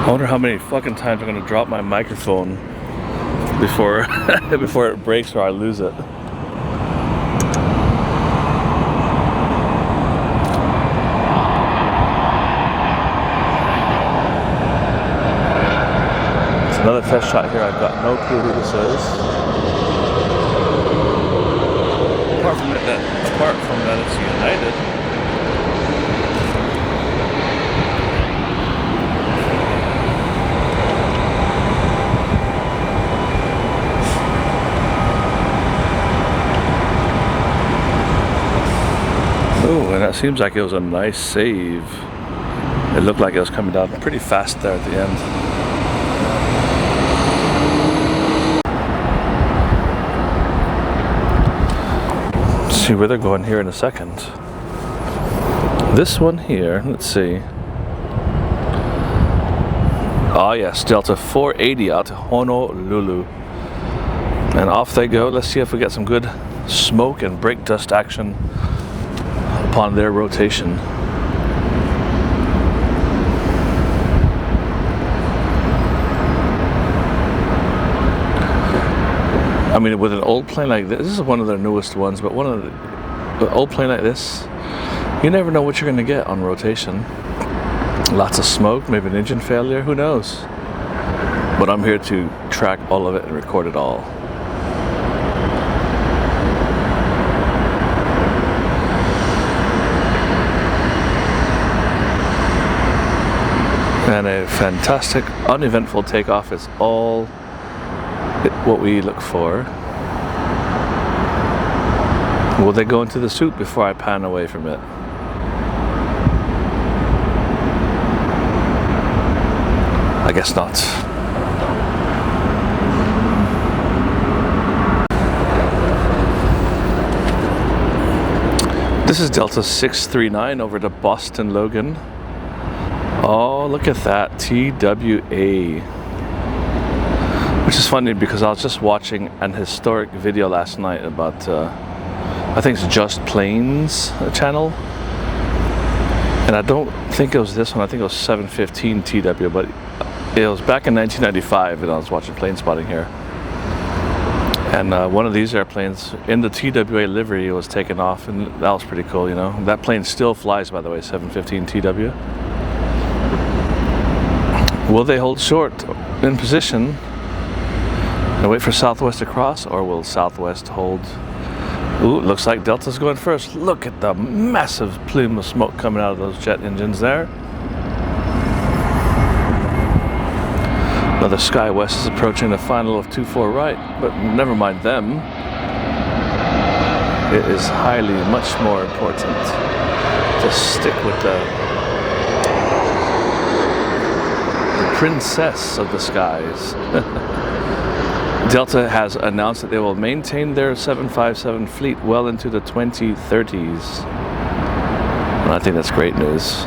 I wonder how many fucking times I'm gonna drop my microphone before before it breaks or I lose it. It's another test shot here. I've got no clue who this is. Apart from that, it's United. Oh, and that seems like it was a nice save. It looked like it was coming down pretty fast there at the end. Let's see where they're going here in a second. This one here, let's see. Oh yes, Delta 480 out to Honolulu. And off they go. Let's see if we get some good smoke and brake dust action upon their rotation. I mean, with an old plane like this is one of their newest ones, but one of the old plane like this, you never know what you're going to get on rotation. Lots of smoke, maybe an engine failure, who knows? But I'm here to track all of it and record it all. And a fantastic, uneventful takeoff is all what we look for. Will they go into the suit before I pan away from it? I guess not. This is Delta 639 over to Boston Logan. Oh, look at that, TWA. Which is funny because I was just watching an historic video last night about, I think it's Just Planes channel. And I don't think it was this one, I think it was 715 TW, but it was back in 1995 and I was watching Planespotting here. And one of these airplanes in the TWA livery was taken off, and that was pretty cool, you know. That plane still flies, by the way, 715 TW. Will they hold short in position and wait for Southwest to cross, or will Southwest hold? Ooh, looks like Delta's going first. Look at the massive plume of smoke coming out of those jet engines there. Another SkyWest is approaching the final of 24 right, but never mind them. It is highly, much more important to stick with the princess of the skies. Delta has announced that they will maintain their 757 fleet well into the 2030s. And I think that's great news.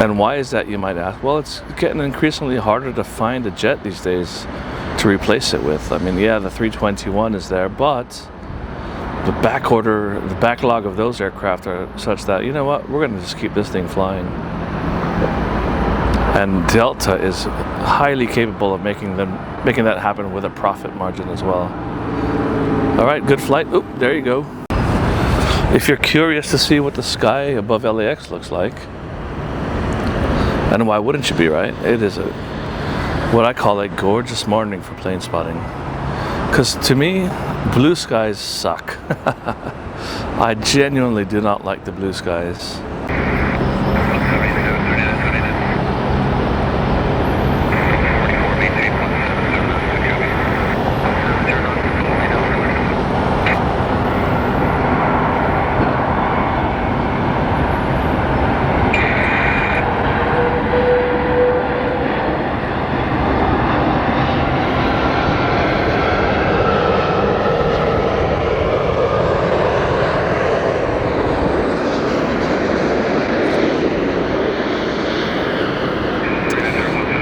And why is that, you might ask? Well, it's getting increasingly harder to find a jet these days to replace it with. I mean, yeah, the 321 is there, but the backlog of those aircraft are such that, you know what, we're going to just keep this thing flying. And Delta is highly capable of making that happen with a profit margin as well. All right, good flight. Oop, there you go. If you're curious to see what the sky above LAX looks like, and why wouldn't you be, right? It is what I call a gorgeous morning for plane spotting. Because to me, blue skies suck. I genuinely do not like the blue skies.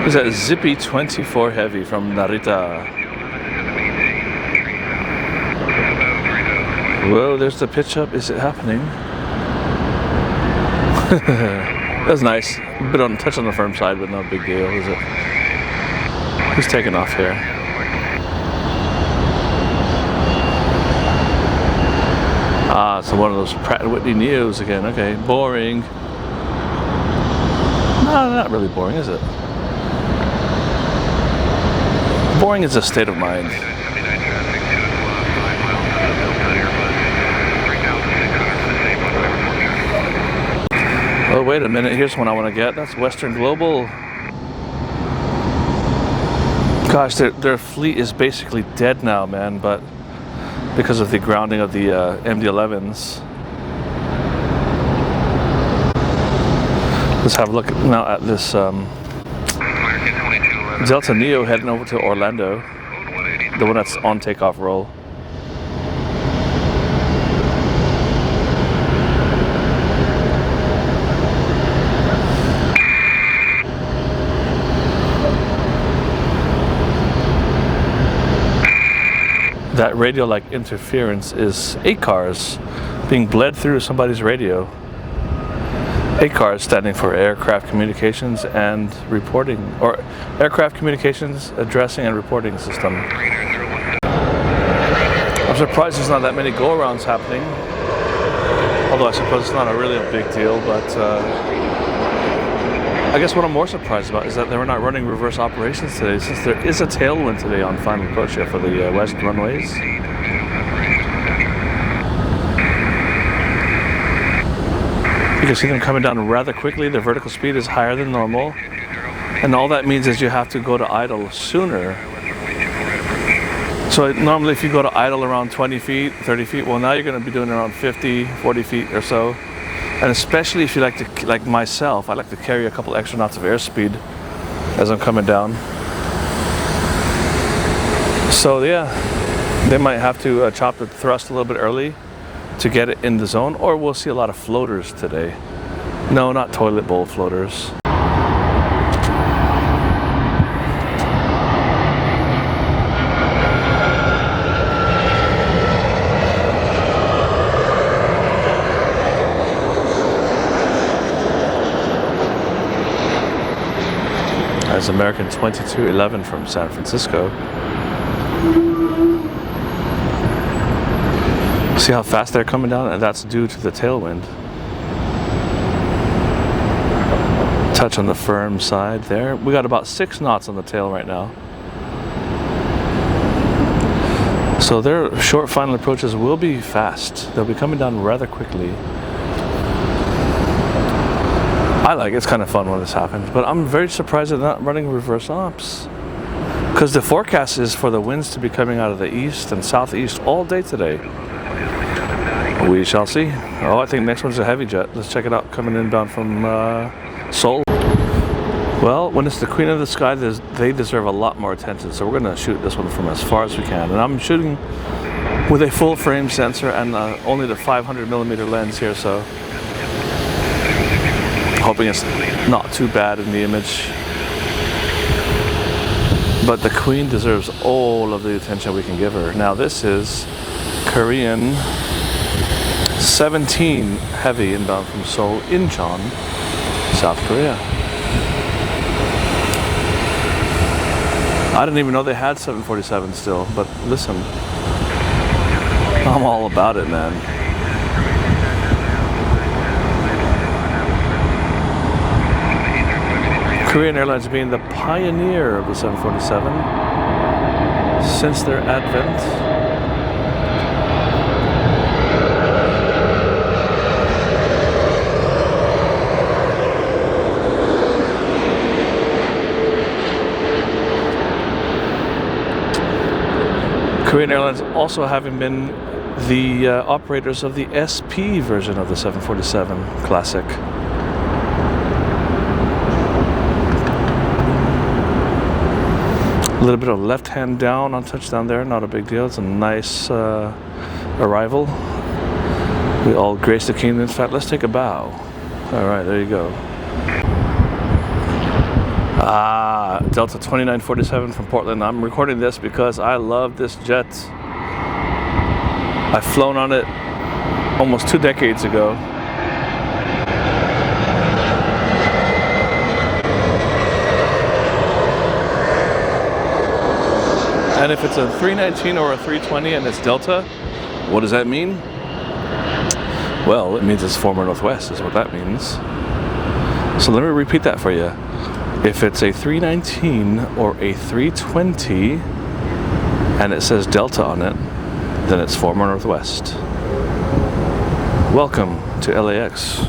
Is that Zippy 24 Heavy from Narita? Whoa, there's the pitch up. Is it happening? That's nice. A bit on touch on the firm side, but no big deal, is it? Who's taking off here? Ah, so one of those Pratt & Whitney Neos again. Okay, boring. No, not really boring, is it? Boring is a state of mind. Oh, wait a minute. Here's one I want to get. That's Western Global. Gosh, their fleet is basically dead now, man, but because of the grounding of the MD-11s. Let's have a look now at this Delta Neo heading over to Orlando, the one that's on takeoff roll. That radio-like interference is ACARS being bled through somebody's radio. ACARS standing for Aircraft Communications and Reporting, or Aircraft Communications Addressing and Reporting System. I'm surprised there's not that many go-arounds happening. Although I suppose it's not really a big deal, but I guess what I'm more surprised about is that they were not running reverse operations today, since there is a tailwind today on final approach here for the west runways. You can see them coming down rather quickly. Their vertical speed is higher than normal, and all that means is you have to go to idle sooner. So normally if you go to idle around 20 feet, 30 feet, well now you're going to be doing around 50, 40 feet or so. And especially if you like to, like myself, I like to carry a couple extra knots of airspeed as I'm coming down. So yeah, they might have to chop the thrust a little bit early to get it in the zone, or we'll see a lot of floaters today. No, not toilet bowl floaters. As American 2211 from San Francisco. See how fast they're coming down? And that's due to the tailwind. Touch on the firm side there. We got about 6 knots on the tail right now. So their short final approaches will be fast. They'll be coming down rather quickly. I like it. It's kind of fun when this happens, but I'm very surprised they're not running reverse ops, because the forecast is for the winds to be coming out of the east and southeast all day today. We shall see. Oh, I think next one's a heavy jet. Let's check it out, coming inbound from Seoul. Well, when it's the queen of the sky, they deserve a lot more attention, so we're going to shoot this one from as far as we can. And I'm shooting with a full frame sensor and only the 500mm lens here, so hoping it's not too bad in the image. But the queen deserves all of the attention we can give her. Now this is Korean 17 heavy inbound from Seoul, Incheon, South Korea. I didn't even know they had 747 still, but listen, I'm all about it, man. Korean Airlines being the pioneer of the 747 since their advent. Korean Airlines also having been the operators of the SP version of the 747 Classic. A little bit of left hand down on touchdown there, not a big deal. It's a nice arrival. We all grace the kingdom. In fact, let's take a bow. All right, there you go. Delta 2947 from Portland. I'm recording this because I love this jet. I've flown on it almost 2 decades ago. And if it's a 319 or a 320 and it's Delta, what does that mean? Well, it means it's former Northwest is what that means. So let me repeat that for you. If it's a 319 or a 320 and it says Delta on it, then it's former Northwest. Welcome to LAX.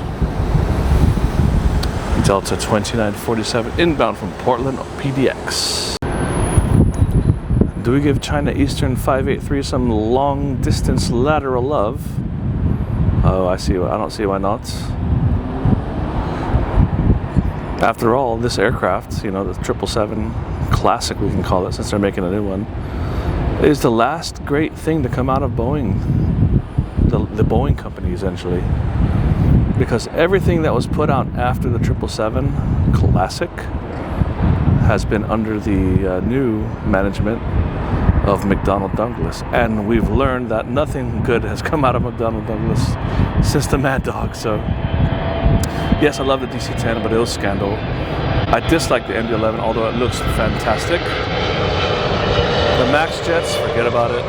Delta 2947 inbound from Portland PDX. Do we give China Eastern 583 some long distance lateral love? Oh, I see. I don't see why not. After all, this aircraft, you know, the 777 Classic, we can call it since they're making a new one, is the last great thing to come out of Boeing, the Boeing company essentially. Because everything that was put out after the 777 Classic has been under the new management of McDonnell Douglas, and we've learned that nothing good has come out of McDonnell Douglas since the Mad Dog. So yes, I love the DC-10, but it was scandal. I dislike the MD-11, although it looks fantastic. The MAX jets, forget about it.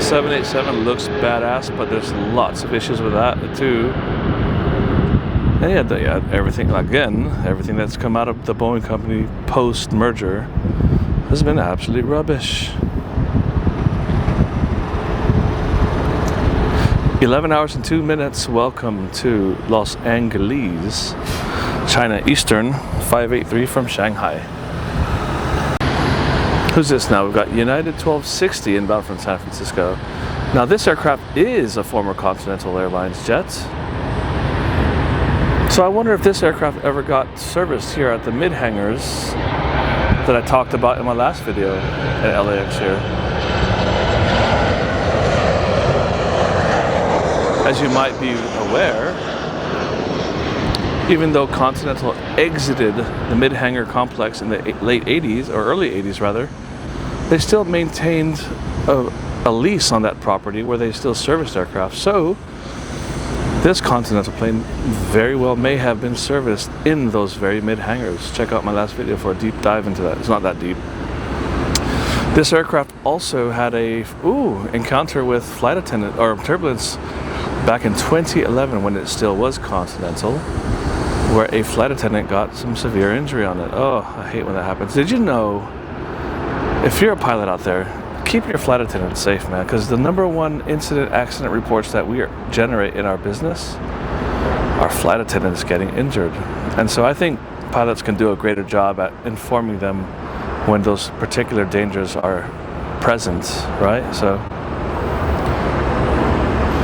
787 looks badass, but there's lots of issues with that too. And yeah, everything, again, everything that's come out of the Boeing company post-merger has been absolute rubbish. 11 hours and 2 minutes. Welcome to Los Angeles, China Eastern 583 from Shanghai. Who's this now? We've got United 1260 inbound from San Francisco. Now this aircraft is a former Continental Airlines jet. So I wonder if this aircraft ever got serviced here at the mid-hangars that I talked about in my last video at LAX here. As you might be aware, even though Continental exited the mid-hangar complex in the late 80s, or early 80s rather, they still maintained a lease on that property where they still serviced aircraft. So this Continental plane very well may have been serviced in those very mid-hangars. Check out my last video for a deep dive into that. It's not that deep. This aircraft also had a encounter with flight attendant or turbulence back in 2011 when it still was Continental, where a flight attendant got some severe injury on it. Oh, I hate when that happens. Did you know, if you're a pilot out there, keep your flight attendant safe, man, because the #1 incident accident reports that we generate in our business are flight attendants getting injured. And so I think pilots can do a greater job at informing them when those particular dangers are present, right? So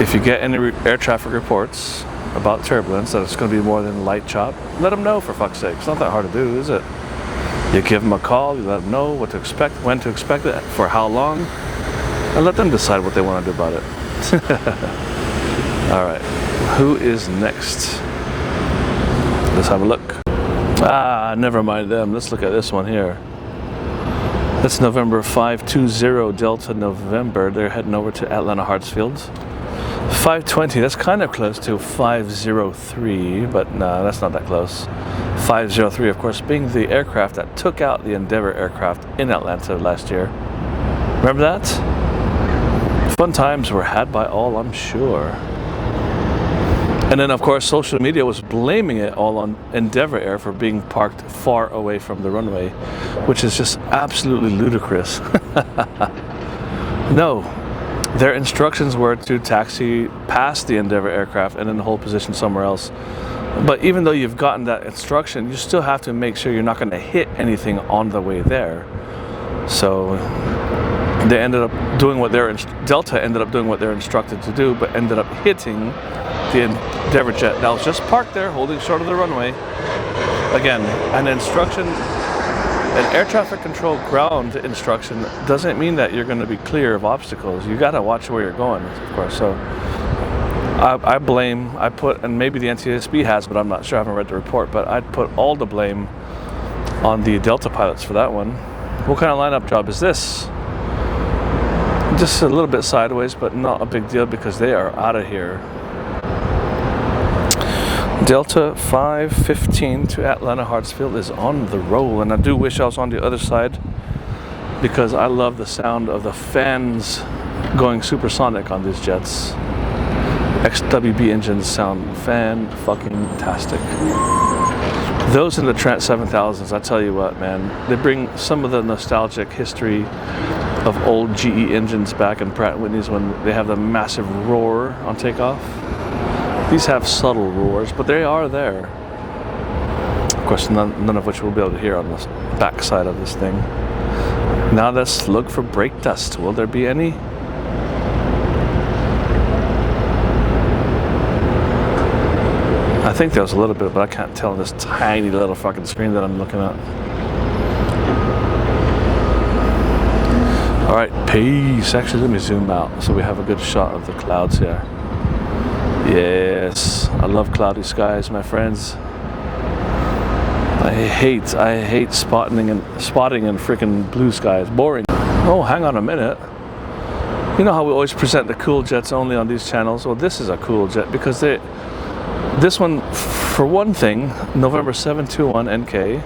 if you get any air traffic reports about turbulence that it's going to be more than light chop, let them know, for fuck's sake. It's not that hard to do, is it? You give them a call, you let them know what to expect, when to expect it, for how long, and let them decide what they want to do about it. All right, who is next? Let's have a look. Never mind them. Let's look at this one here. That's November 520 Delta November. They're heading over to Atlanta Hartsfield. 520, that's kind of close to 503, but no, that's not that close. 503, of course, being the aircraft that took out the Endeavour aircraft in Atlanta last year. Remember that? Fun times were had by all, I'm sure. And then, of course, social media was blaming it all on Endeavour Air for being parked far away from the runway, which is just absolutely ludicrous. No. Their instructions were to taxi past the Endeavour aircraft and then hold position somewhere else. But even though you've gotten that instruction, you still have to make sure you're not going to hit anything on the way there. So they ended up doing what Delta ended up doing what they're instructed to do, but ended up hitting the Endeavour jet that was just parked there, holding short of the runway. Again, an instruction. An air traffic control ground instruction doesn't mean that you're going to be clear of obstacles. You got to watch where you're going, of course. So I put, and maybe the NTSB has, but I'm not sure. I haven't read the report, but I'd put all the blame on the Delta pilots for that one. What kind of lineup job is this? Just a little bit sideways, but not a big deal because they are out of here. Delta 515 to Atlanta Hartsfield is on the roll, and I do wish I was on the other side because I love the sound of the fans going supersonic on these jets. XWB engines sound fan-fucking-tastic. Those in the Trent 7000s, I tell you what, man, they bring some of the nostalgic history of old GE engines back in Pratt & Whitney's when they have the massive roar on takeoff. These have subtle roars, but they are there. Of course, none of which we'll be able to hear on the back side of this thing. Now let's look for brake dust. Will there be any? I think there was a little bit, but I can't tell on this tiny little fucking screen that I'm looking at. All right, peace. Actually, let me zoom out so we have a good shot of the clouds here. Yes, I love cloudy skies, my friends. I hate spotting in freaking blue skies. Boring. Oh, hang on a minute. You know how we always present the cool jets only on these channels? Well, this is a cool jet because this one, for one thing, November 721 NK.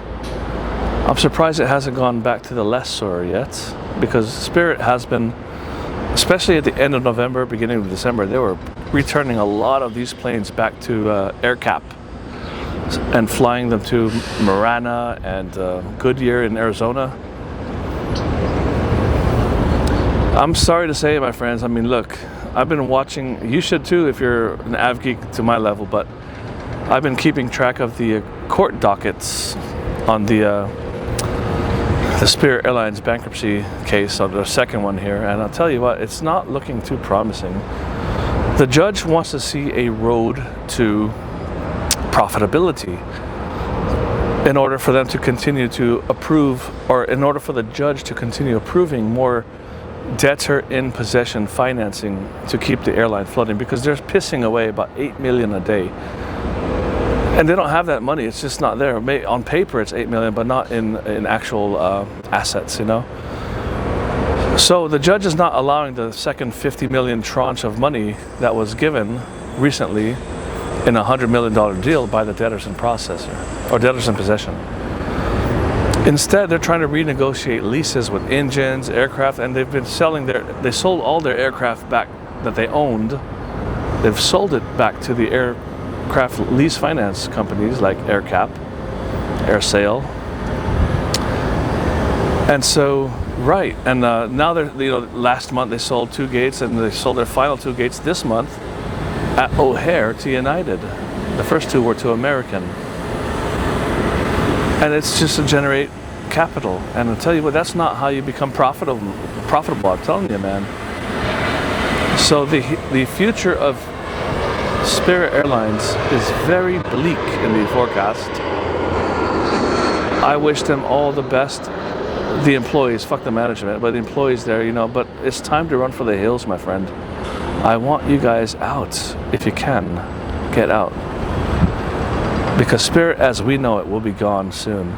I'm surprised it hasn't gone back to the lessor yet, because Spirit has been, especially at the end of November, beginning of December, they were returning a lot of these planes back to AirCap and flying them to Marana and Goodyear in Arizona. I'm sorry to say, my friends, I mean, look, I've been watching, you should too if you're an av geek to my level, but I've been keeping track of the court dockets on the Spirit Airlines bankruptcy case, on the second one here, and I'll tell you what, it's not looking too promising. The judge wants to see a road to profitability in order for them to continue to approve, or in order for the judge to continue approving more debtor in possession financing to keep the airline floating, because they're pissing away about $8 million a day. And they don't have that money, it's just not there. On paper it's $8 million, but not in actual assets, you know? So the judge is not allowing the second $50 million tranche of money that was given recently in a $100 million deal by the debtors in processor, or debtors in possession. Instead, they're trying to renegotiate leases with engines, aircraft, and they've been selling they sold all their aircraft back that they owned. They've sold it back to the aircraft lease finance companies like AirCap, AirSale. And so, right, and now they're, you know, last month they sold 2 gates, and they sold their final 2 gates this month at O'Hare to United. The first 2 were to American. And it's just to generate capital. And I'll tell you what, that's not how you become profitable, I'm telling you, man. So the future of Spirit Airlines is very bleak in the forecast. I wish them all the best. The employees, fuck the management, but the employees there, you know, but it's time to run for the hills, my friend. I want you guys out. If you can, get out. Because Spirit, as we know it, will be gone soon.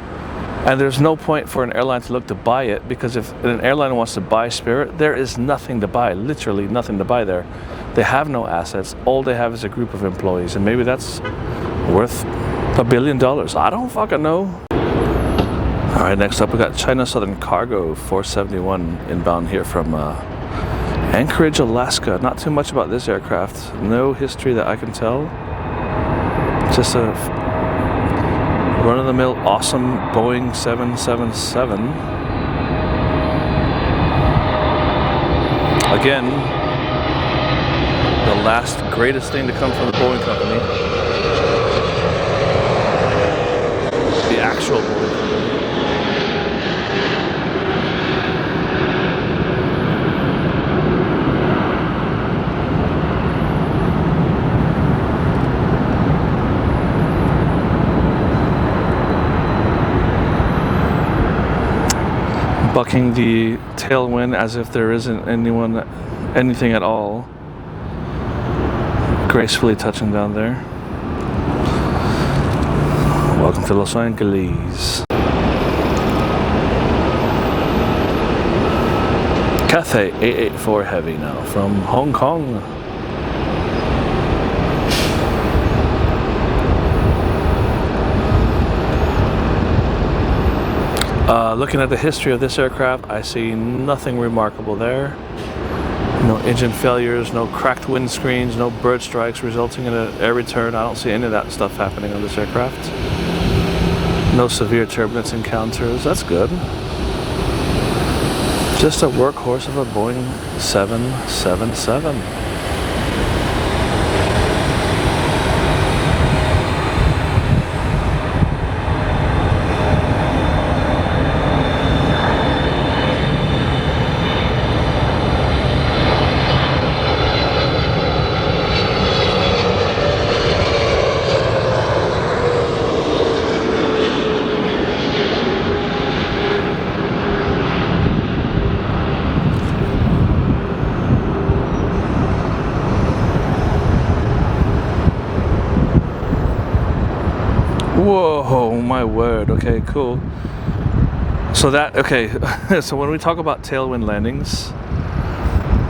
And there's no point for an airline to look to buy it, because if an airline wants to buy Spirit, there is nothing to buy, literally nothing to buy there. They have no assets. All they have is a group of employees, and maybe that's worth $1 billion. I don't fucking know. All right, next up we got China Southern Cargo 471 inbound here from Anchorage, Alaska. Not too much about this aircraft. No history that I can tell. Just a run-of-the-mill awesome Boeing 777. Again, the last greatest thing to come from the Boeing company. The actual Boeing company. Bucking the tailwind as if there isn't anything at all. Gracefully touching down there. Welcome to Los Angeles. Cathay A380 Heavy now from Hong Kong. Looking at the history of this aircraft, I see nothing remarkable there. No engine failures, no cracked windscreens, no bird strikes resulting in an air return. I don't see any of that stuff happening on this aircraft. No severe turbulence encounters. That's good. Just a workhorse of a Boeing 777. Whoa, my word. Okay, cool. So that, okay, so when we talk about tailwind landings,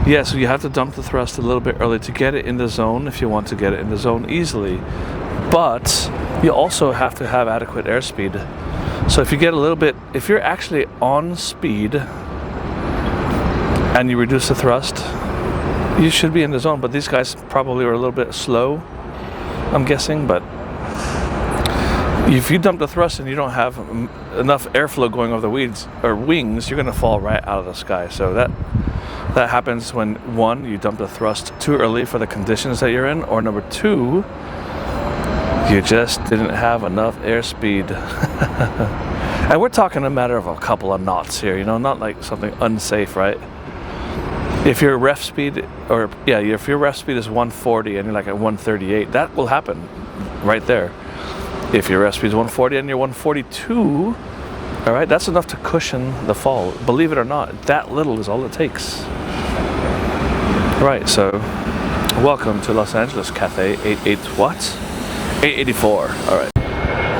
yeah, so you have to dump the thrust a little bit early to get it in the zone if you want to get it in the zone easily. But you also have to have adequate airspeed. So if you get a little bit, if you're actually on speed and you reduce the thrust, you should be in the zone. But these guys probably are a little bit slow, I'm guessing, but if you dump the thrust and you don't have enough airflow going over the wings, you're going to fall right out of the sky. So that happens when, one, you dump the thrust too early for the conditions that you're in, or number two, you just didn't have enough airspeed. And we're talking a matter of a couple of knots here, you know, not like something unsafe, right? If your ref speed, if your ref speed is 140 and you're like at 138, that will happen right there. If your ref speed is 140 and you're 142, all right, that's enough to cushion the fall. Believe it or not, that little is all it takes. Right, so welcome to Los Angeles, Cathay 884. All right.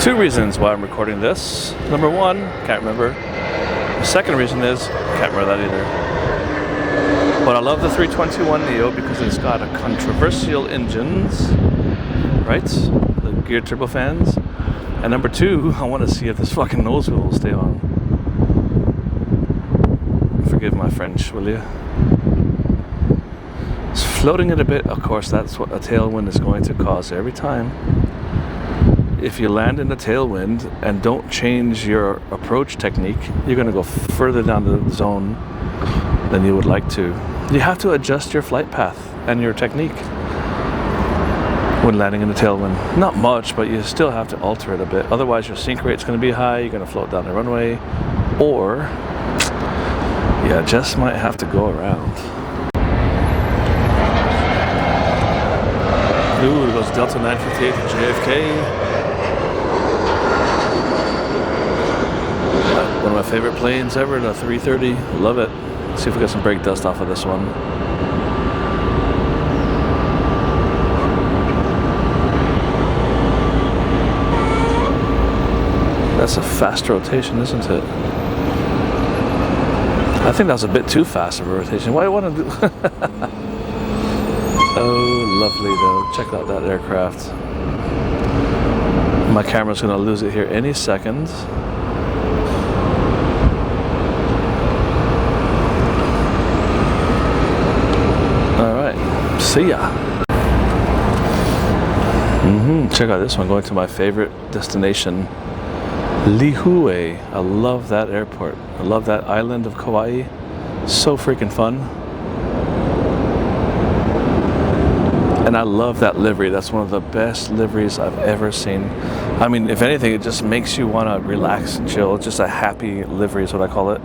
Two reasons why I'm recording this. Number one, can't remember. The second reason is, can't remember that either. But I love the 321neo because it's got a controversial engines, right? The geared turbofans. And number two, I want to see if this fucking nose wheel will stay on. Forgive my French, will you? It's floating it a bit. Of course, that's what a tailwind is going to cause every time. If you land in a tailwind and don't change your approach technique, you're going to go further down the zone than you would like to. You have to adjust your flight path and your technique when landing in a tailwind. Not much, but you still have to alter it a bit. Otherwise, your sink rate's going to be high, you're going to float down the runway, or you just might have to go around. Ooh, there goes Delta 958 to JFK. One of my favorite planes ever, the 330. Love it. Let's see if we get some brake dust off of this one. That's a fast rotation, isn't it? I think that was a bit too fast of a rotation. Why do I want to do? Oh, lovely though. Check out that aircraft. My camera's going to lose it here any second. See ya. Check out this one, going to my favorite destination, Lihue. I love that airport. I love that island of Kauai. So freaking fun. And I love that livery. That's one of the best liveries I've ever seen. I mean, if anything, it just makes you want to relax and chill. It's just a happy livery is what I call it.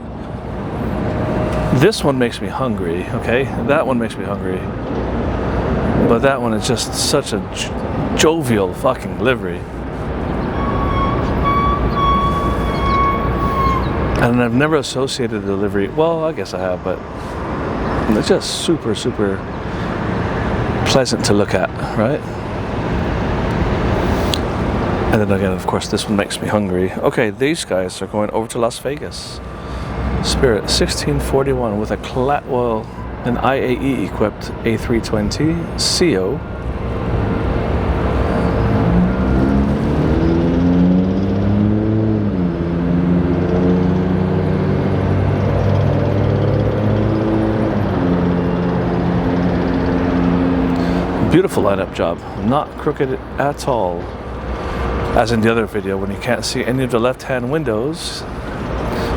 This one makes me hungry, okay? That one makes me hungry. But that one is just such a jovial fucking livery. And I've never associated the livery, well, I guess I have, but it's just super, super pleasant to look at, right? And then again, of course, this one makes me hungry. Okay, these guys are going over to Las Vegas. Spirit 1641 with an IAE equipped A320 CO. Beautiful lineup job, not crooked at all. As in the other video, when you can't see any of the left-hand windows.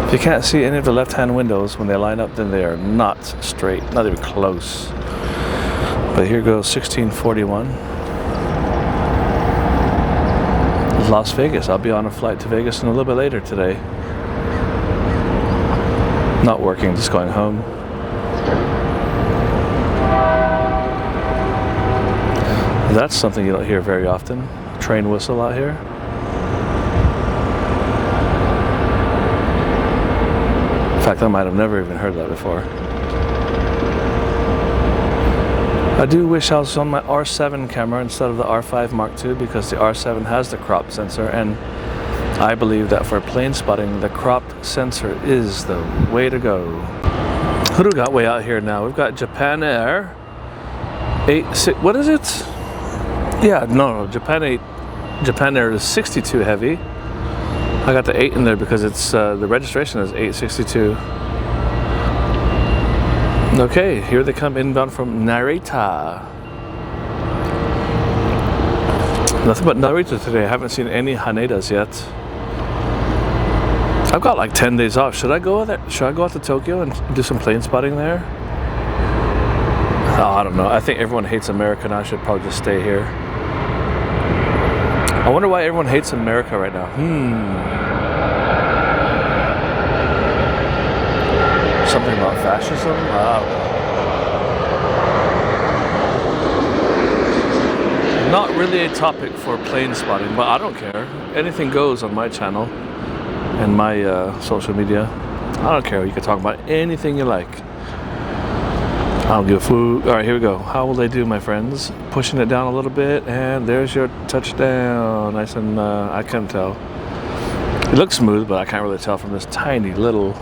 If you can't see any of the left-hand windows when they line up, then they are not straight, not even close. But here goes 1641. Las Vegas. I'll be on a flight to Vegas in a little bit later today. Not working, just going home. That's something you don't hear very often. Train whistle out here. In fact, I might have never even heard that before. I do wish I was on my R7 camera instead of the R5 Mark II, because the R7 has the crop sensor, and I believe that for plane spotting, the cropped sensor is the way to go. Who do we got way out here now? We've got Japan Air. What is it? Yeah, no, Japan Air is 62 heavy. I got the 8 in there because it's the registration is 862. Okay, here they come inbound from Narita. Nothing but Narita today. I haven't seen any Hanedas yet. I've got like 10 days off. Should I go there? Should I go out to Tokyo and do some plane spotting there? Oh, I don't know. I think everyone hates America, and I should probably just stay here. I wonder why everyone hates America right now. Something about fascism? I don't know. Not really a topic for plane spotting, but I don't care. Anything goes on my channel and my social media. I don't care. You can talk about anything you like. I don't give a food. All right, here we go. How will they do, my friends? Pushing it down a little bit, and there's your touchdown. Nice and I can't tell. It looks smooth, but I can't really tell from this tiny little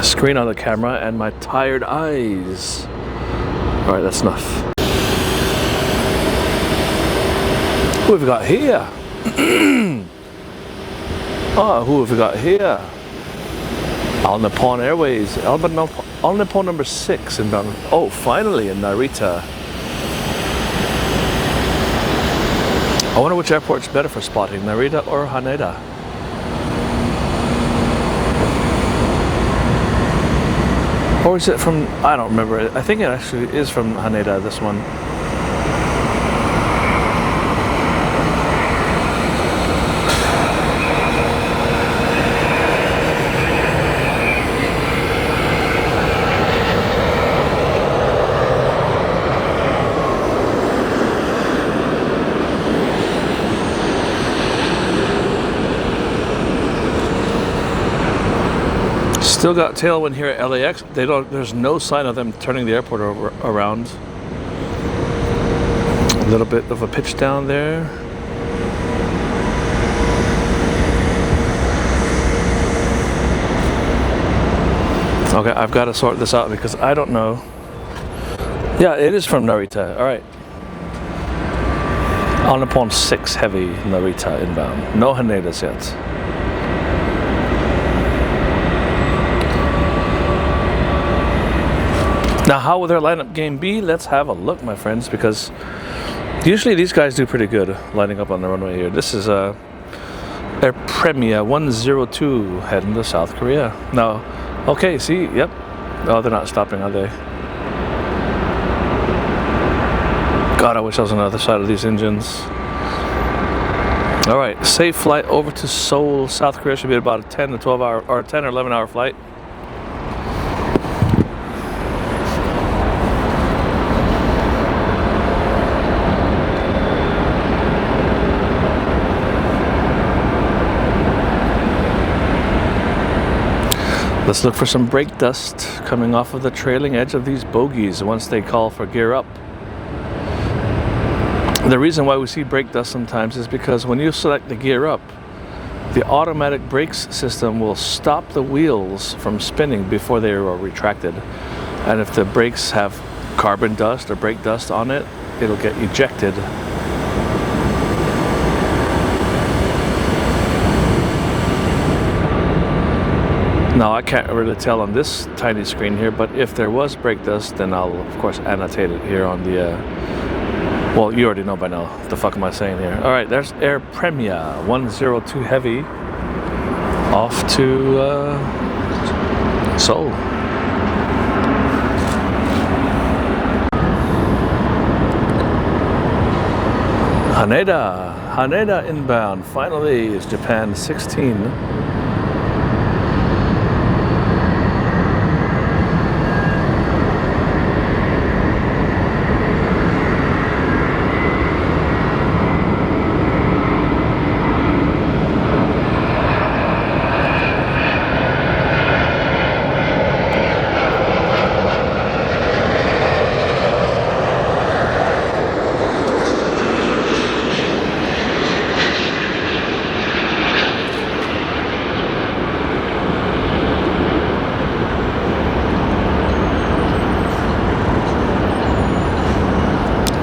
screen on the camera and my tired eyes. All right, that's enough. Who have we got here? Oh, who have we got here? All Nippon Airways. All Nippon number 6 inbound. Oh, finally in Narita. I wonder which airport's better for spotting, Narita or Haneda. Or is it from, I don't remember. I think it actually is from Haneda, this one. Still got tailwind here at LAX. There's no sign of them turning the airport around. A little bit of a pitch down there. Okay, I've got to sort this out because I don't know. Yeah, it is from Narita. All right. On Nippon 6 heavy Narita inbound. No Hanedas yet. Now, how will their lineup game be? Let's have a look, my friends, because usually these guys do pretty good lining up on the runway here. This is Air Premia 102 heading to South Korea. Now, okay, see, yep. Oh, they're not stopping, are they? God, I wish I was on the other side of these engines. All right, safe flight over to Seoul, South Korea. Should be about a 10 to 12 hour, or 10 or 11 hour flight. Let's look for some brake dust coming off of the trailing edge of these bogies once they call for gear up. The reason why we see brake dust sometimes is because when you select the gear up, the automatic brakes system will stop the wheels from spinning before they are retracted. And if the brakes have carbon dust or brake dust on it, it'll get ejected. Now, I can't really tell on this tiny screen here, but if there was brake dust, then I'll of course annotate it here on the Well, you already know by now. What the fuck am I saying here? All right, there's Air Premia 102 Heavy off to Seoul. Haneda inbound. Finally, is Japan 16.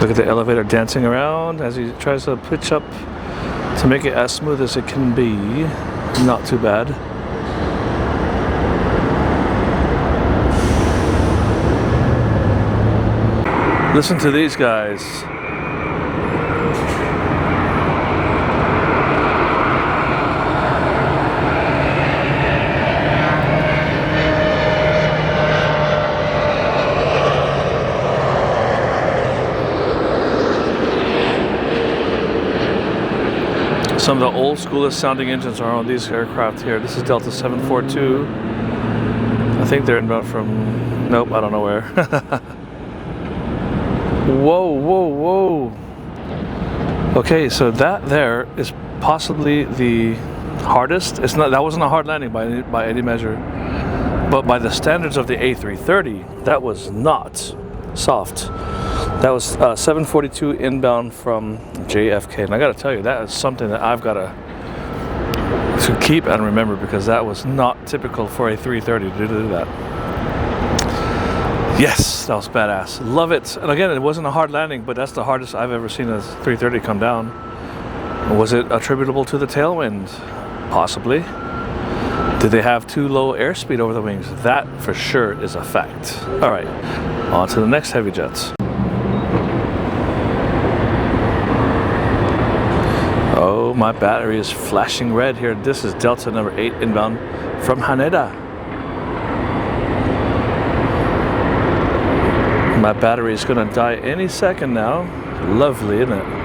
Look at the elevator dancing around as he tries to pitch up to make it as smooth as it can be. Not too bad. Listen to these guys. Some of the old schoolest sounding engines are on these aircraft here. This is Delta 742. I think they're inbound from, nope, I don't know where. Whoa, whoa, whoa. Okay, so that there is possibly the hardest. It's not, that wasn't a hard landing by any measure. But by the standards of the A330, that was not soft. That was 742 inbound from JFK, and I got to tell you, that is something that I've got to keep and remember, because that was not typical for a 330 to do that. Yes, that was badass. Love it. And again, it wasn't a hard landing, but that's the hardest I've ever seen a 330 come down. Was it attributable to the tailwind? Possibly. Did they have too low airspeed over the wings? That for sure is a fact. All right, on to the next heavy jets. Oh, my battery is flashing red here. This is Delta number 8 inbound from Haneda. My battery is going to die any second now. Lovely, isn't it?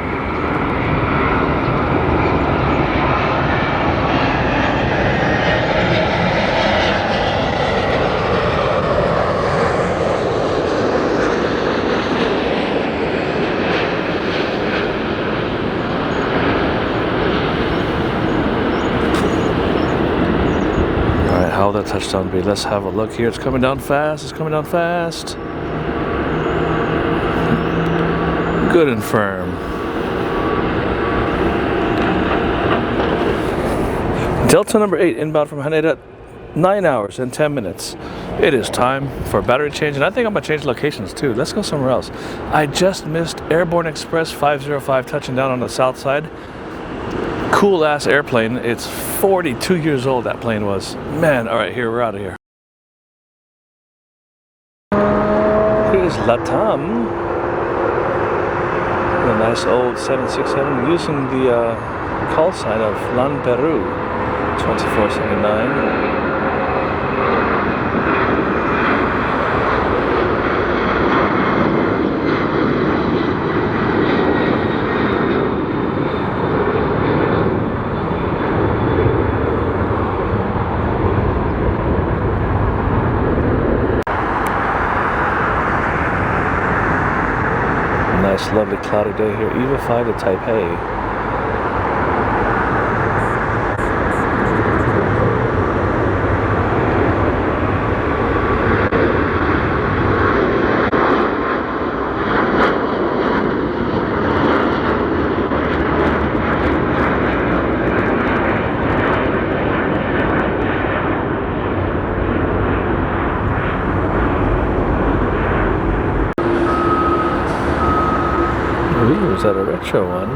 How will that touchdown be? Let's have a look here. It's coming down fast. It's coming down fast. Good and firm. Delta number 8 inbound from Haneda, 9 hours and 10 minutes. It is time for a battery change, and I think I'm going to change locations too. Let's go somewhere else. I just missed Airborne Express 505 touching down on the south side. Cool ass airplane. It's 42 years old, that plane was. Man, all right, here, we're out of here. Here's Latam. A nice old 767 using the call sign of LAN Peru 2479. Nice, lovely cloudy day here. EVA 5 to Taipei. Was that a retro one?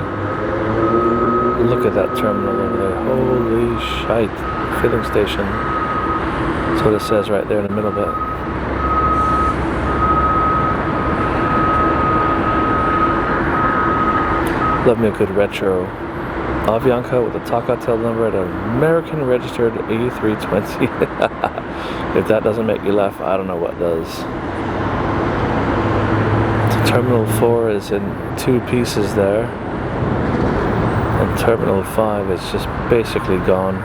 Look at that terminal over there. Holy shite. Filling station. That's what it says right there in the middle of it. Love me a good retro. Avianca with a TACA tail number and an American registered A320. If that doesn't make you laugh, I don't know what does. Terminal 4 is in 2 pieces there. And Terminal 5 is just basically gone.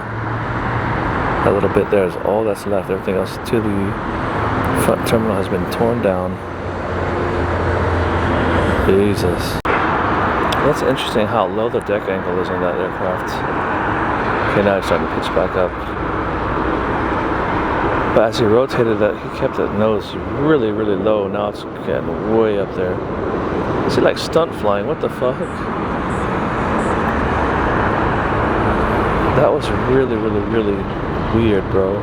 That little bit there is all that's left. Everything else to the front terminal has been torn down. Jesus. That's interesting how low the deck angle is on that aircraft. Okay, now it's starting to pitch back up. But as he rotated that, he kept that nose really, really low. Now it's getting way up there. Is it like stunt flying? What the fuck? That was really, really, really weird, bro.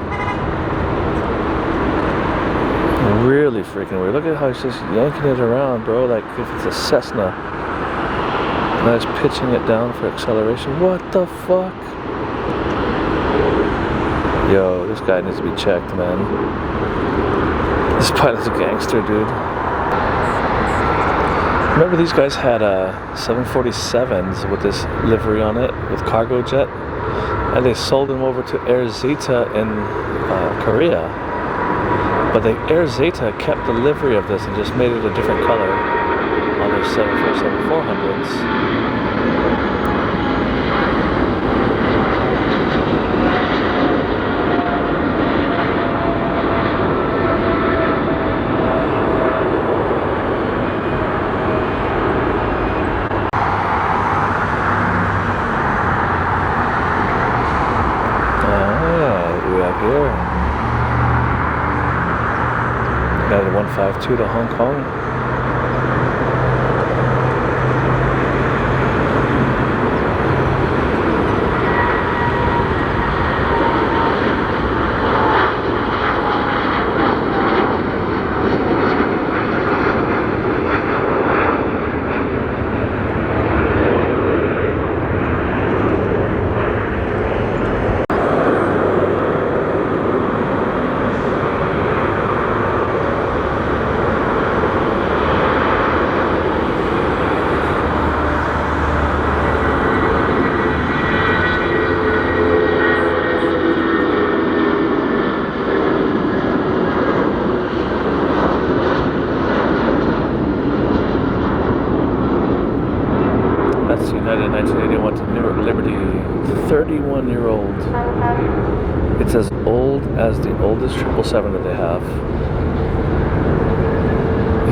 Really freaking weird. Look at how he's just yanking it around, bro. Like if it's a Cessna. Now he's pitching it down for acceleration. What the fuck? Yo, this guy needs to be checked, man. This pilot's a gangster, dude. Remember these guys had 747s with this livery on it, with cargo jet? And they sold them over to Air Zeta in Korea. But the Air Zeta kept the livery of this and just made it a different color on their 747-400s. Here. United 152 to Hong Kong. United 1981 to Newark Liberty, 31-year-old. It's as old as the oldest 777 that they have.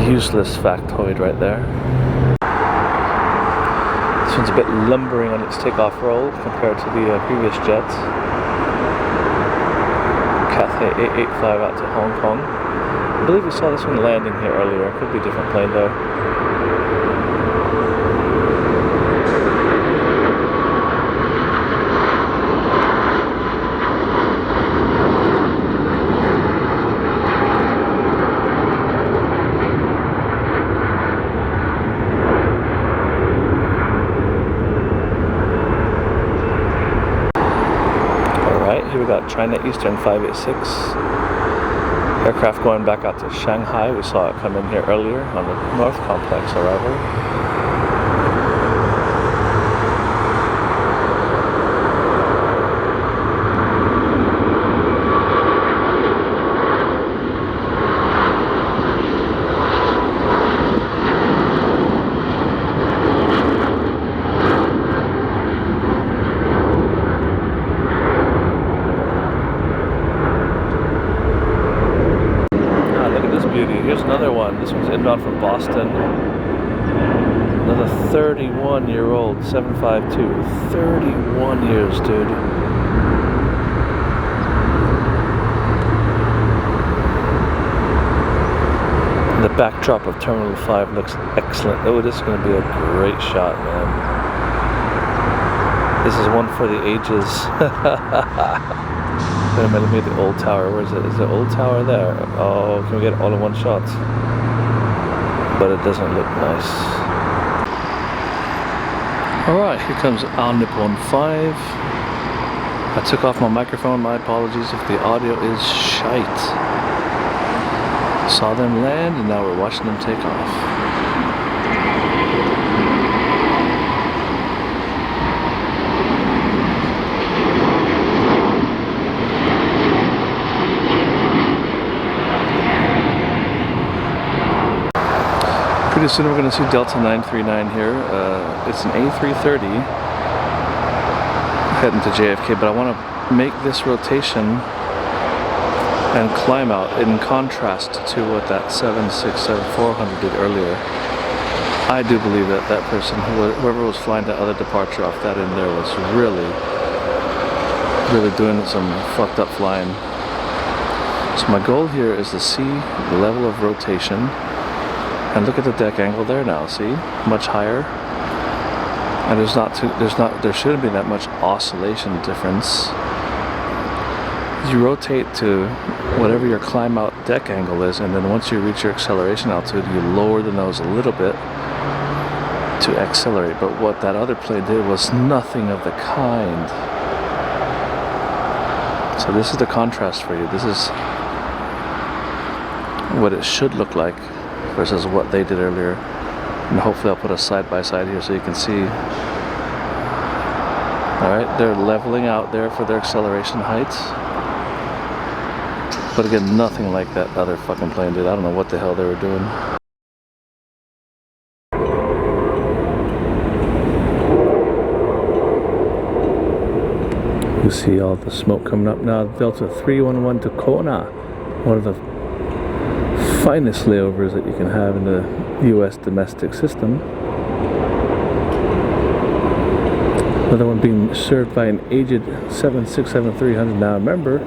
Useless factoid right there. This one's a bit lumbering on its takeoff roll compared to the previous jet. Cathay A380 out to Hong Kong. I believe we saw this one landing here earlier. Could be a different plane though. Here we got China Eastern 586 aircraft going back out to Shanghai. We saw it come in here earlier on the North Complex arrival. Here's another one. This one's inbound from Boston. Another 31-year-old 752. 31 years, dude. The backdrop of Terminal 5 looks excellent. Oh, this is going to be a great shot, man. This is one for the ages. Wait a minute, let me get the old tower. Where is it? Is the old tower there? Oh, can we get it all in one shot? But it doesn't look nice. Alright, here comes Nippon 5. I took off my microphone. My apologies if the audio is shite. Saw them land and now we're watching them take off. Pretty soon we're going to see Delta 939 here. It's an A330 heading to JFK, but I want to make this rotation and climb out in contrast to what that 767-400 did earlier. I do believe that that person, whoever was flying that other departure off that end there, was really doing some fucked up flying. So my goal here is to see the level of rotation, and look at the deck angle there now. See, much higher, and there shouldn't be that much oscillation difference. You rotate to whatever your climb out deck angle is, and then once you reach your acceleration altitude, you lower the nose a little bit to accelerate. But what that other plane did was nothing of the kind. So this is the contrast for you. This is what it should look like versus what they did earlier. And hopefully I'll put a side by side here so you can see. Alright, they're leveling out there for their acceleration heights. But again, nothing like that other fucking plane did. I don't know what the hell they were doing. You see all the smoke coming up now. Delta 311 to Kona, one of the finest layovers that you can have in the US domestic system. Another one being served by an aged 767-300 now. Remember,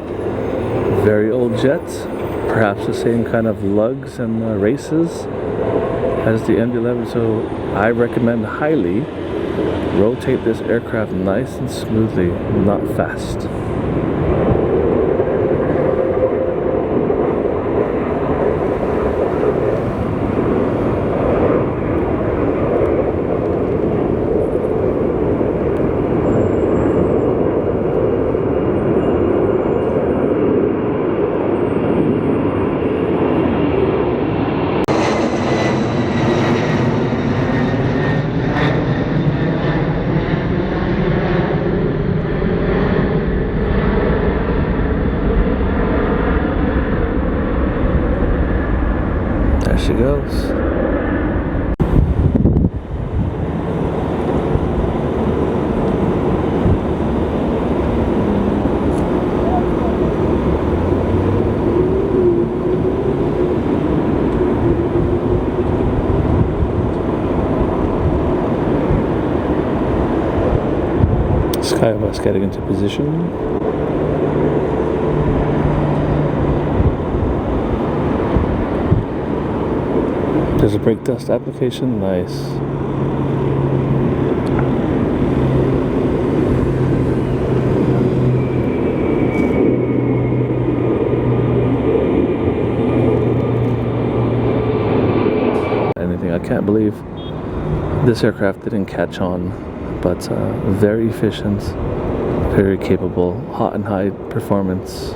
very old jets, perhaps the same kind of lugs and races as the MD-11. So I recommend highly rotate this aircraft nice and smoothly, not fast. She goes. Skybus getting into position. There's a brake dust application, nice. Anything, I can't believe this aircraft didn't catch on, but very efficient, very capable, hot and high performance.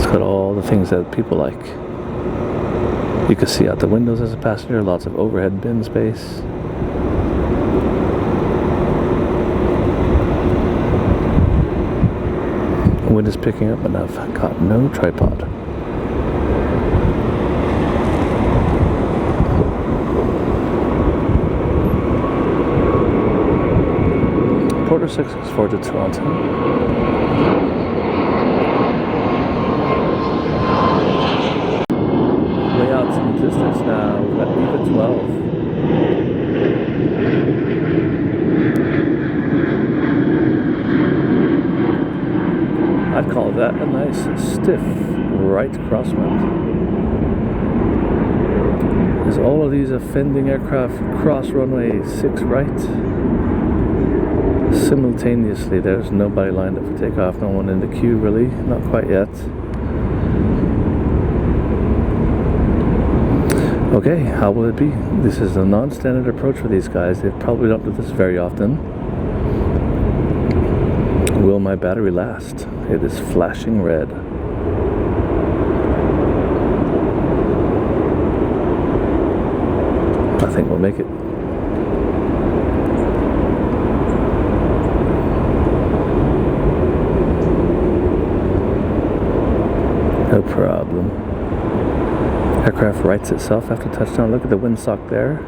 Got all the things that people like. You can see out the windows as a passenger, lots of overhead bin space. The wind is picking up and I've got no tripod. Porter 664 to Toronto. Distance now, we've got EVA 12. I'd call that a nice stiff right crosswind. As all of these offending aircraft cross runway 6 right simultaneously. There's nobody lined up for takeoff, no one in the queue really, not quite yet. Okay, how will it be? This is a non-standard approach for these guys. They probably don't do this very often. Will my battery last? It is flashing red. I think we'll make it. No problem. Aircraft rights itself after touchdown. Look at the windsock there.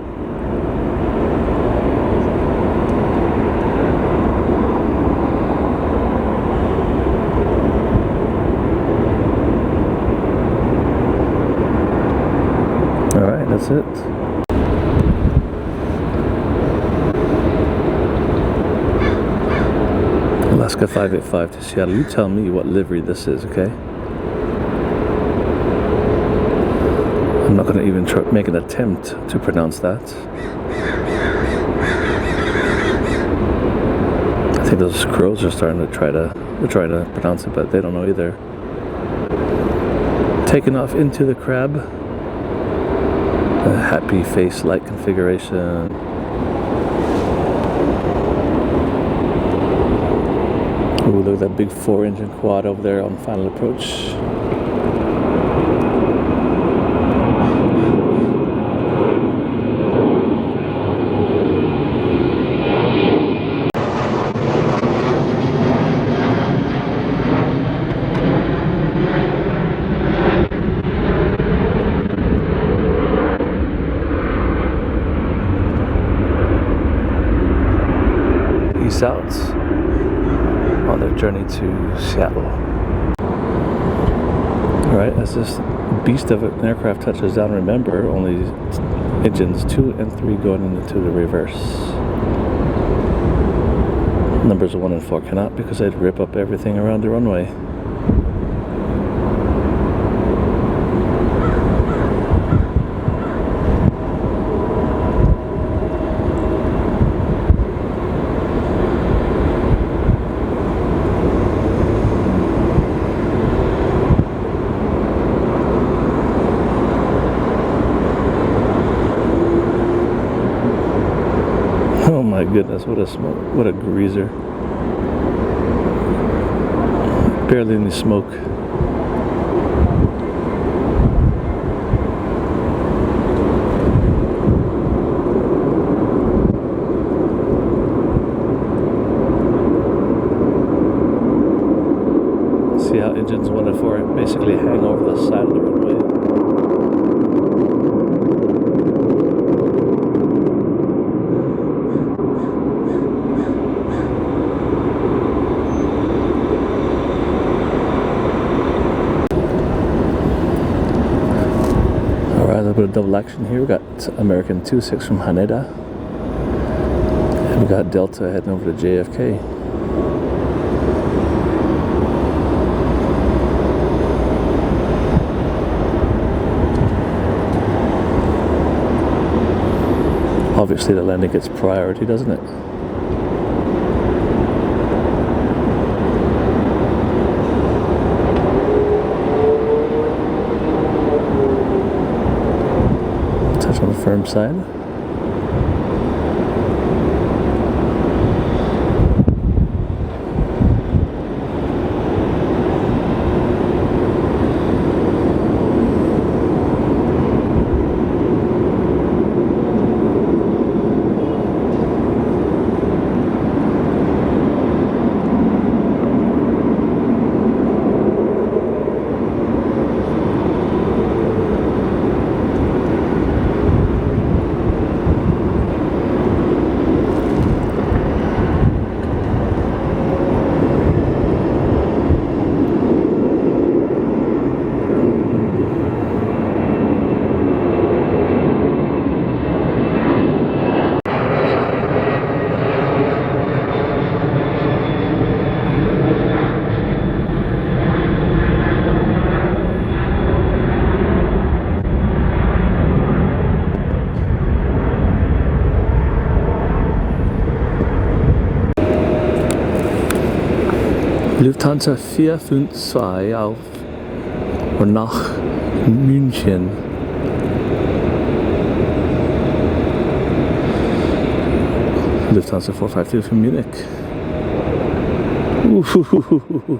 Alright, that's it. Alaska 585 to Seattle. You tell me what livery this is, okay? I'm not going to even make an attempt to pronounce that. I think those crows are starting to try to pronounce it, but they don't know either. Taking off into the crab. A happy face light configuration. Ooh, look at that big 4-engine quad over there on final approach. Xáat on their journey to Seattle. Alright, as this beast of an aircraft touches down, remember only engines 2 and 3 going into the reverse. Numbers 1 and 4 cannot because they'd rip up everything around the runway. Oh my goodness, what a smoke, what a greaser. Barely any smoke. See how engines 1 and 4 basically hang over the side of the runway. A little bit of double action here. We got American 26 from Haneda, and we got Delta heading over to JFK. Obviously the landing gets priority, doesn't it? On the firm side. Lufthansa 452 auf und nach München. Lufthansa 452 from Munich. Ooh,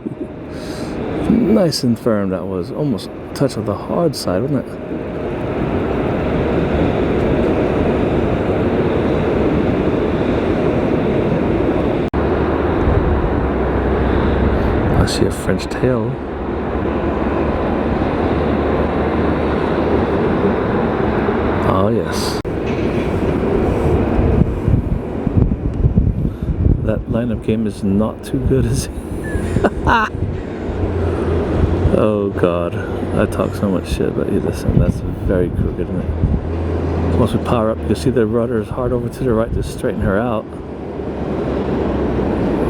nice and firm that was. Almost a touch of the hard side, wasn't it? I see a French tail. Oh yes. That lineup game is not too good, is it? Oh god, I talk so much shit, but you listen, that's very crooked, isn't it? Once we power up, you see the rudder is hard over to the right to straighten her out.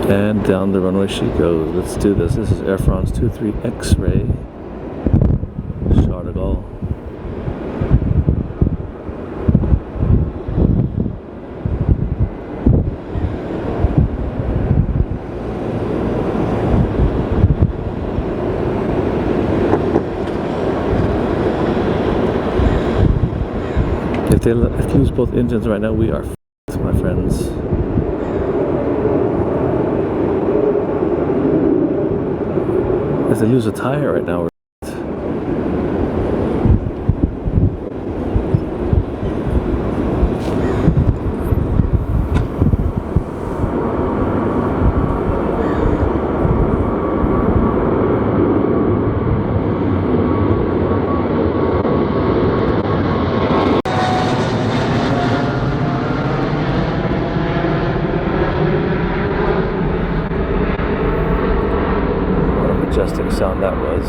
And down the runway she goes. Let's do this. This is Air France 23 X-Ray. Charles de Gaulle. If they lose both engines right now, we are f***ed, my friends. If they lose a tire right now, we're majestic sound that was.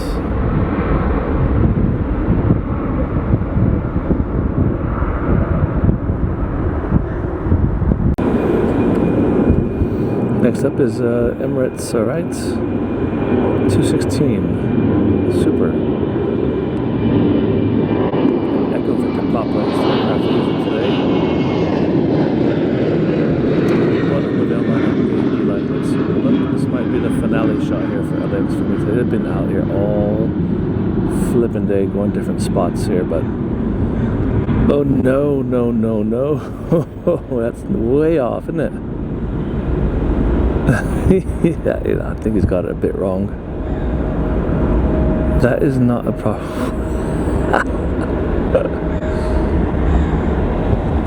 Next up is Emirates, alright. 216. Super. Echo Victor Papa is the aircraft we're using today. This might be the finale shot here for LAX for me. They've been out here all flipping day going different spots here, but oh no, no, no, no. That's way off, isn't it? Yeah, I think he's got it a bit wrong. That is not a problem.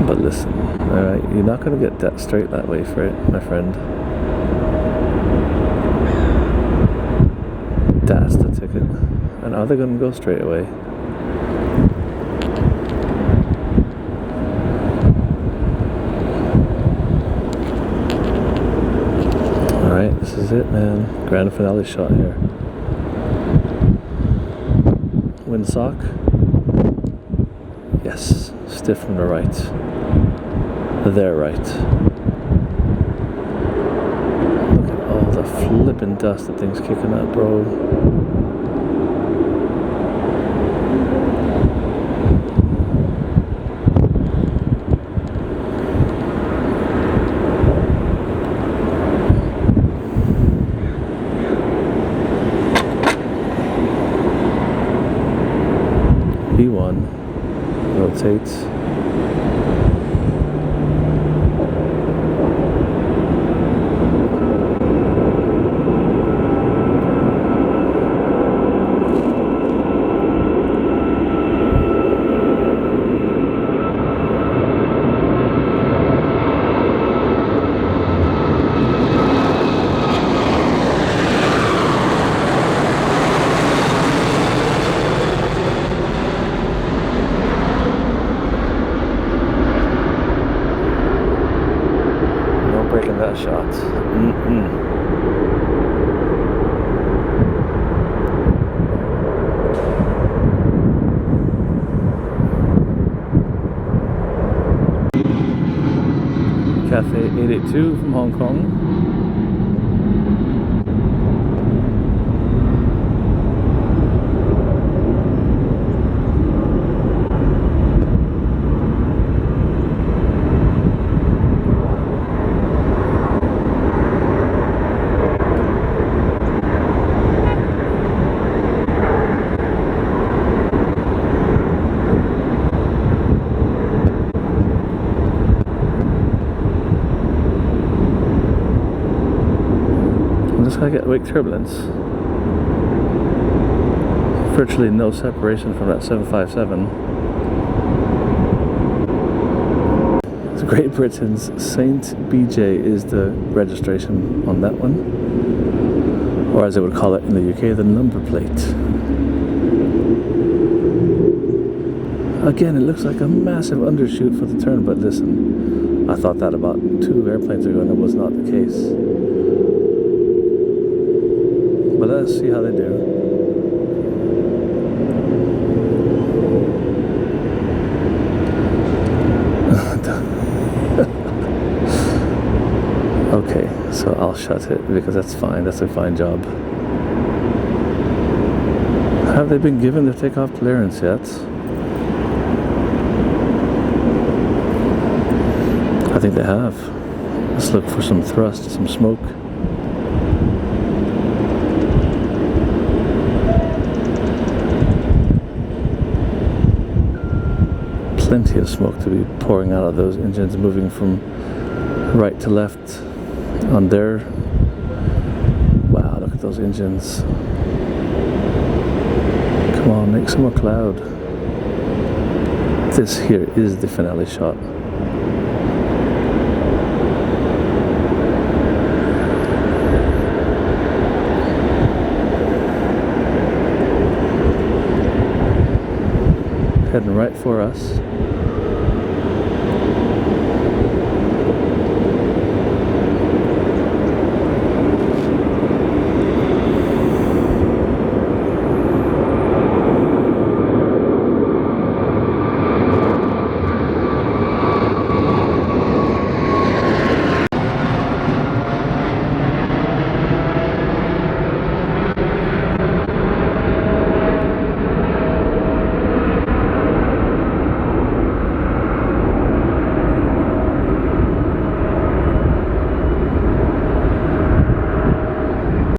But listen, alright, you're not going to get that straight that way for it, my friend. That's the ticket. And are they going to go straight away? Alright, this is it, man. Grand finale shot here. Windsock. Yes, stiff from the right. Their right. Look at all the flippin' dust that thing's kicking up, bro. B1 rotates. Breaking that shot. Cathay 882 from Hong Kong. I'm just going to get wake turbulence. Virtually no separation from that 757. It's Great Britain's Saint BJ is the registration on that one. Or as they would call it in the UK, the number plate. Again, it looks like a massive undershoot for the turn, but listen, I thought that about 2 airplanes ago and it was not the case. But let's see how they do. Okay, so I'll shut it because that's fine, that's a fine job. Have they been given their takeoff clearance yet? I think they have. Let's look for some thrust, some smoke. Plenty of smoke to be pouring out of those engines, moving from right to left on there. Wow, look at those engines. Come on, make some more cloud. This here is the finale shot. Heading right for us.